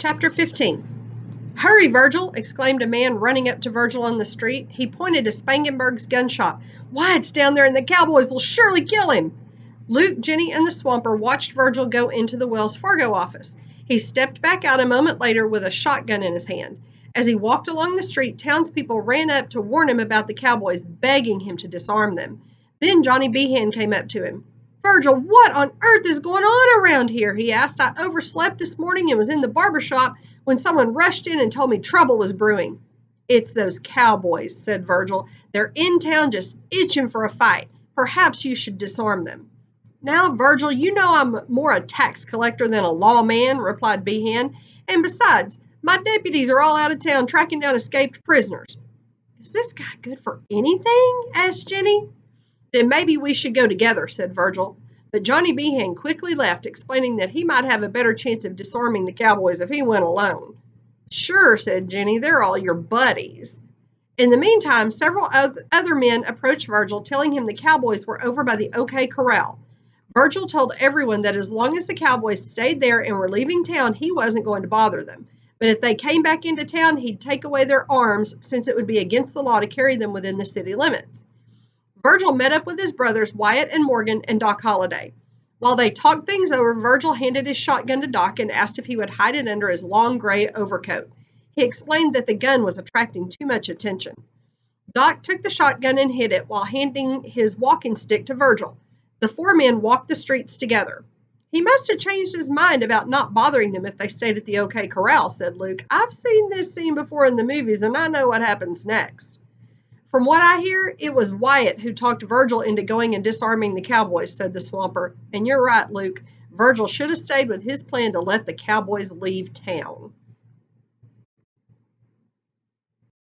Chapter 15. "Hurry, Virgil!" exclaimed a man running up to Virgil on the street. He pointed to Spangenberg's gun shop. "Wyatt's down there and the cowboys will surely kill him!" Luke, Jenny, and the swamper watched Virgil go into the Wells Fargo office. He stepped back out a moment later with a shotgun in his hand. As he walked along the street, townspeople ran up to warn him about the cowboys, begging him to disarm them. Then Johnny Behan came up to him. "Virgil, what on earth is going on around here?" he asked. "I overslept this morning and was in the barber shop when someone rushed in and told me trouble was brewing." "It's those cowboys," said Virgil. "They're in town just itching for a fight. Perhaps you should disarm them." "Now, Virgil, you know I'm more a tax collector than a lawman," replied Behan. "And besides, my deputies are all out of town tracking down escaped prisoners." "Is this guy good for anything?" asked Jenny. "Then maybe we should go together," said Virgil. But Johnny Behan quickly left, explaining that he might have a better chance of disarming the cowboys if he went alone. "Sure," said Jenny, "they're all your buddies." In the meantime, several other men approached Virgil, telling him the cowboys were over by the OK Corral. Virgil told everyone that as long as the cowboys stayed there and were leaving town, he wasn't going to bother them. But if they came back into town, he'd take away their arms, since it would be against the law to carry them within the city limits. Virgil met up with his brothers, Wyatt and Morgan, and Doc Holliday. While they talked things over, Virgil handed his shotgun to Doc and asked if he would hide it under his long gray overcoat. He explained that the gun was attracting too much attention. Doc took the shotgun and hid it while handing his walking stick to Virgil. The four men walked the streets together. "He must have changed his mind about not bothering them if they stayed at the OK Corral," said Luke. "I've seen this scene before in the movies, and I know what happens next." "From what I hear, it was Wyatt who talked Virgil into going and disarming the cowboys," said the swamper. "And you're right, Luke. Virgil should have stayed with his plan to let the cowboys leave town."